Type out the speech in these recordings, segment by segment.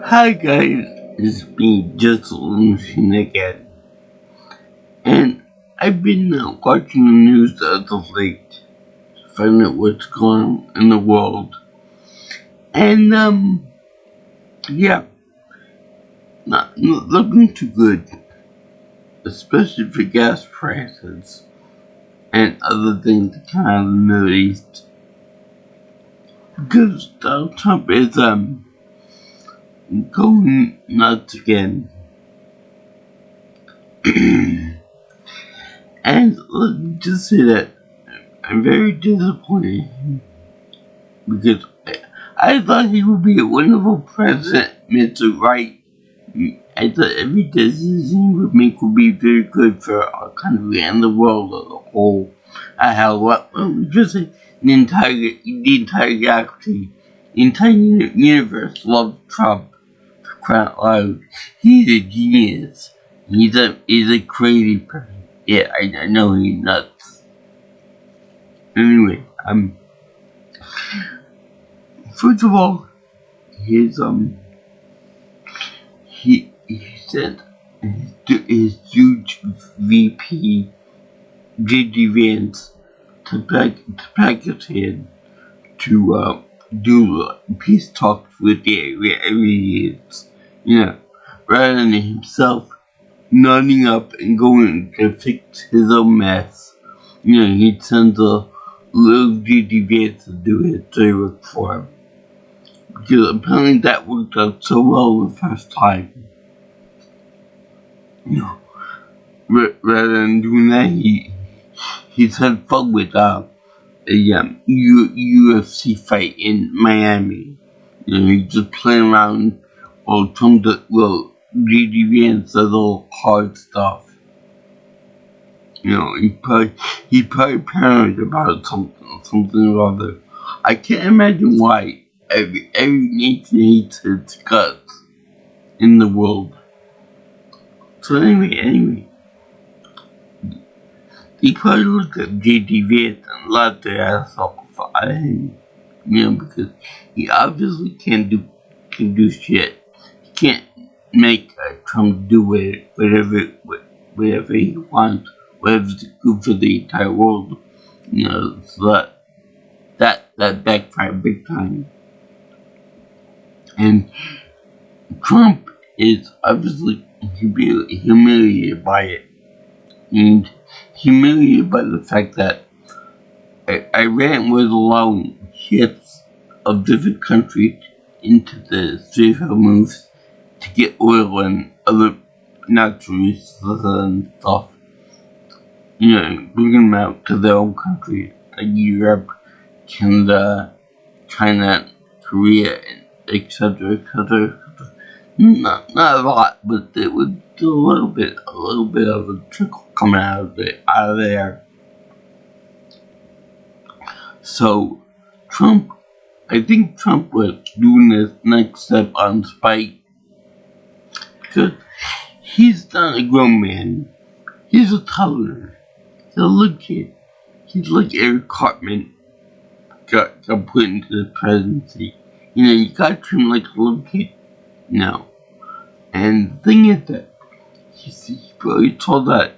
Hi guys, it's me, just Machine again, and I've been watching the news as of late to find out what's going on in the world, and yeah, not looking too good, especially for gas prices and other things that come out of the Middle East, because Donald Trump is going nuts again. And let me just say that I'm very disappointed because I thought he would be a wonderful president, Mr. Right. I thought every decision he would make would be very good for our country and the world as a whole. I have just say the entire galaxy, the entire universe loves Trump for crying out loud. He's a genius. He's a crazy person. Yeah, I know he's nuts. Anyway, first of all, his he said his huge VP J.D. Vance to Pakistan to do peace talks with the Iranians, rather than himself nodding up and going to fix his own mess. He sends a little J.D. Vance to do his favor for him. Because apparently that worked out so well the first time. Rather than doing that, he's had fun with a UFC fight in Miami. He's just playing around while J.D. Vance does all hard stuff. He's probably paranoid about something or other. I can't imagine why every nation hates its guts in the world. So anyway, they probably looked at J.D. Vance and laughed their ass off at him, because he obviously can do shit. He can't make Trump do whatever he wants, whatever's good for the entire world. So that backfired big time. And Trump is obviously humiliated by it. And humiliated by the fact that Iran was allowing ships of different countries into the Strait of Hormuz to get oil and other natural resources and stuff. Bring them out to their own countries, like Europe, Canada, China, Korea, etc. Not a lot, but it was still a little bit of a trickle coming out of there. So I think Trump was doing this next step on spite, because he's not a grown man. He's a toddler. He's a little kid. He's like Eric Cartman got put into the presidency. You gotta treat him like a little kid now. And the thing is that he probably told that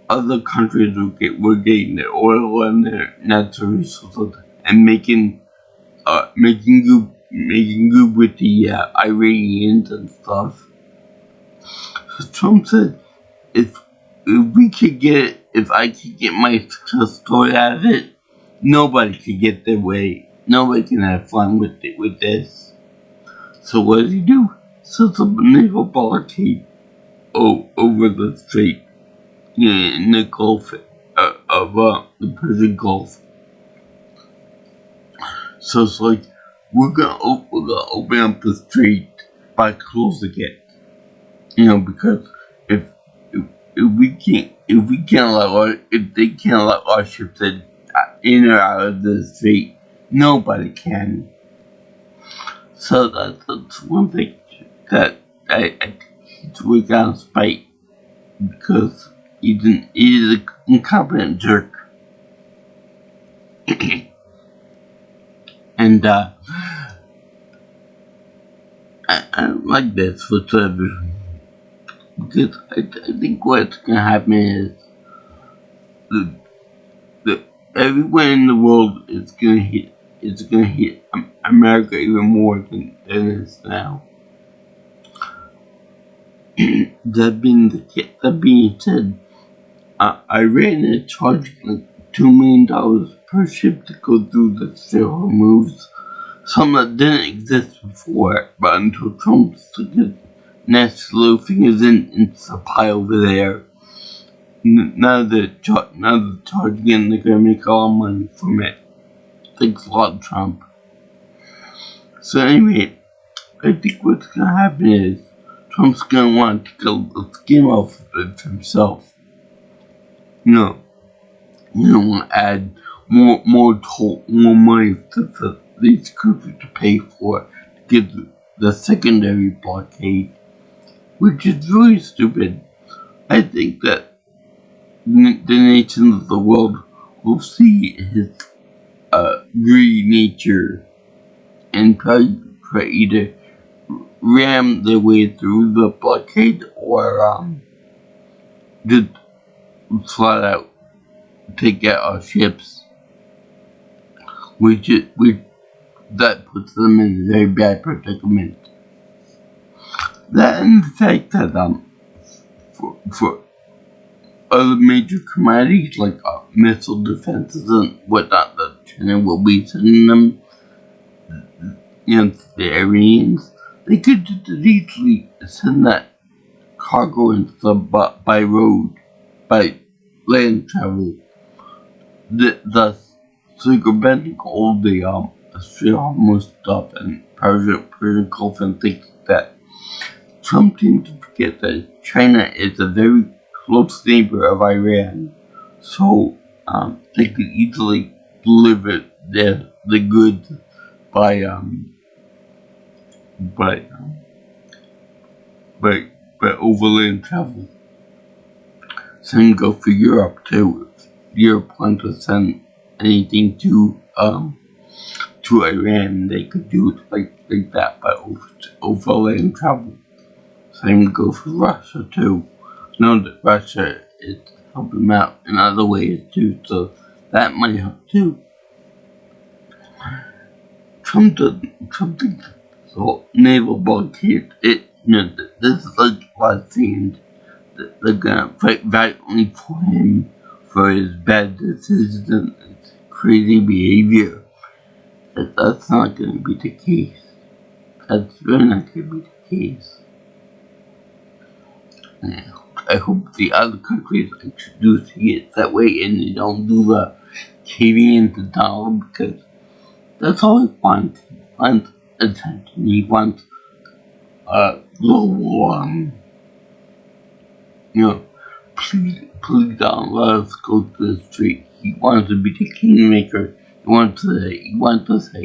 other countries were getting their oil and their natural resources and making good with the Iranians and stuff. So Trump said, if I could get my success story out of it, nobody could get their way. Nobody can have fun with this. So what does he do? Sets up a naval blockade over the strait, in the Gulf of the Persian Gulf. So it's like we're gonna open up the strait by closing it. Because if they can't allow our ships in or out of the strait, nobody can. So that's one thing that I he's working on spite, because he's an incompetent jerk. And I don't like this whatsoever. Because I think what's gonna happen is the, the everywhere in the world is gonna hit America even more than it is now. That being said, Iran is charging like $2 million per ship to go through the Strait of Hormuz, something that didn't exist before, but until Trump took his nasty little fingers into the pie over there, now they're charging and they're gonna make all the money from it. Thanks a lot, Trump. So anyway, I think what's gonna happen is Trump's gonna want to take the skin off of it himself. You don't want to add more money to these countries to pay for to get the secondary blockade, which is really stupid. I think that the nations of the world will see his greedy nature and try either ram their way through the blockade or just flat out take out our ships, which that puts them in a very bad predicament. That and the fact that for other major commodities like missile defenses and whatnot, that China will be sending them against the Iranians, they could just as easily send that cargo by road, by land travel, thus circumventing all the Australia stuff and Persian Gulf and things like that. Trump seems to forget that China is a very close neighbor of Iran, so they could easily deliver the goods by overland travel. Same go for Europe too. If Europe wants to send anything to Iran, they could do it like that by overland travel. Same go for Russia too. I know that Russia is helping out in other ways too, so that might help too. Trump thinks the naval blockade. This is like a lot of things that they're gonna fight valiantly for him for his bad decisions and crazy behavior. That's not gonna be the case. That's really not gonna be the case. I hope the other countries do see it that way and they don't do the caving into Donald, because that's all he wants. He wants attention. He wants global, please don't let us go to the street. He wants to be the kingmaker. He wants to say,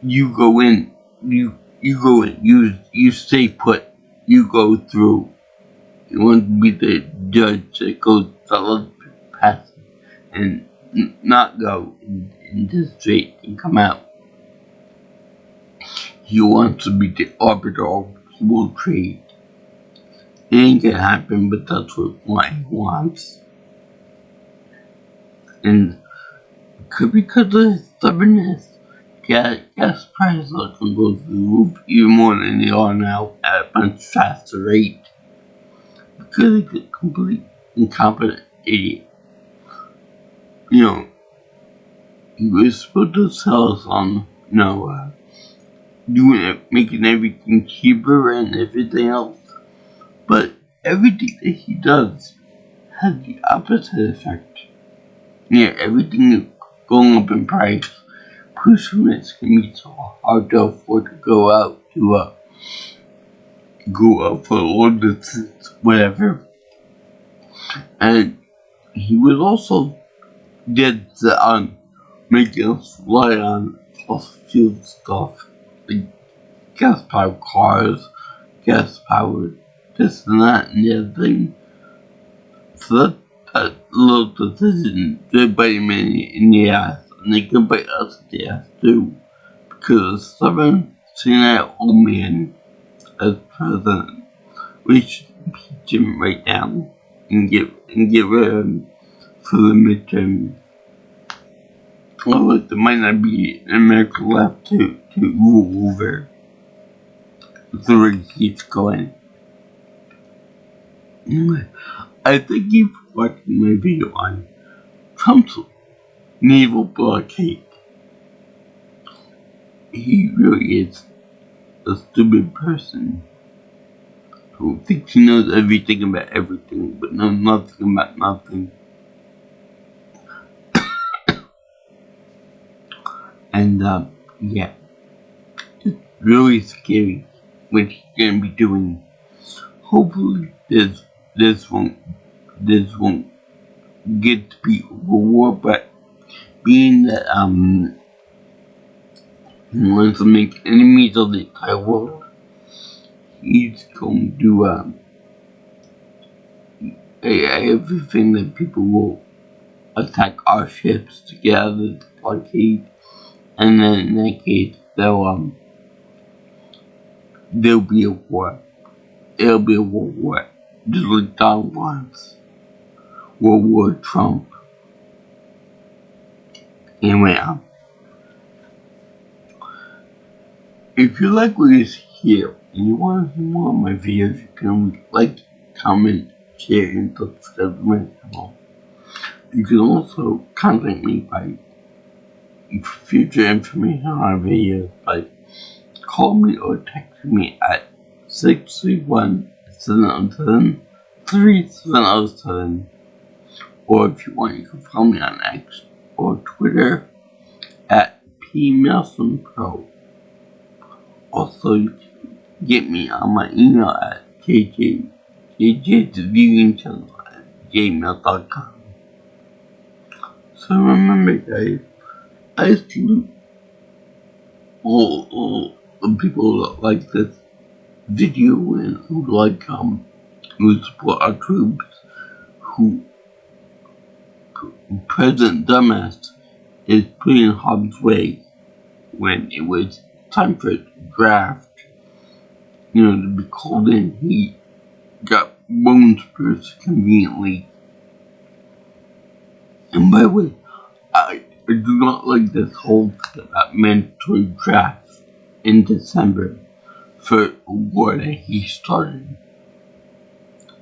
you go in, you stay put, you go through. You want to be the judge that goes past and not go into the street and come out. He wants to be the arbiter of world trade. It ain't gonna happen, but that's what he wants. And because of his stubbornness, gas prices are gonna go through the roof even more than they are now at a much faster rate. Because he's a complete incompetent idiot. He was supposed to sell us on, making everything cheaper and everything else. But everything that he does has the opposite effect. Everything is going up in price. Pushing it's gonna be so hard to afford to go out for a long distance, whatever. And he was also dead on making us rely on fossil fuel stuff, like gas-powered cars, gas-powered this and that and the other thing. So that little decision, they're biting me in the ass, and they can bite us in the ass too, because of seeing that old man as president, we should impeach him right now and get rid of him for the midterm. Well, there might not be an America left to rule over the way it keeps going. Anyway, I thank you for watching my video on Trump's naval blockade. He really is a stupid person who thinks he knows everything about everything, but knows nothing about nothing. And yeah, it's really scary what he's gonna be doing. Hopefully, this won't get to be a war, but being that he wants to make enemies of the entire world, he's going to everything that people will attack our ships to get out of the blockade, and then in that case there'll be a war. It'll be a world war, just like Donald wants. World War Trump. Anyway, if you like what is here and you want to see more of my videos, you can like, comment, share, and subscribe to my channel. You can also contact me by future information on our videos by call me or text me at 631-707-3707. Or if you want, you can follow me on X or Twitter at PMelsonPro. Also, you can get me on my email at jjtheviewingchannel@gmail.com. So remember, guys, I salute all the people that like this video and who support our troops, who President Dumbass is putting in harm's way when it was time for a draft, to be called in. He got bone spurs conveniently. And by the way, I do not like this whole thing about mandatory drafts in December for a war that he started.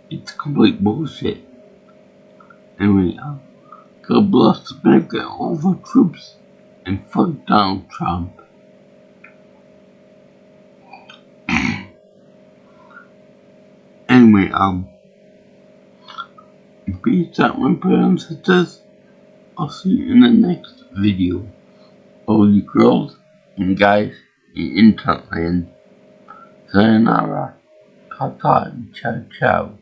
It's complete bullshit. Anyway, God bless America and all of our troops, and fuck Donald Trump. Anyway, peace out, my brothers and sisters. I'll see you in the next video. All you girls and guys in internet land. Sayonara, ta-ta, and ciao ciao.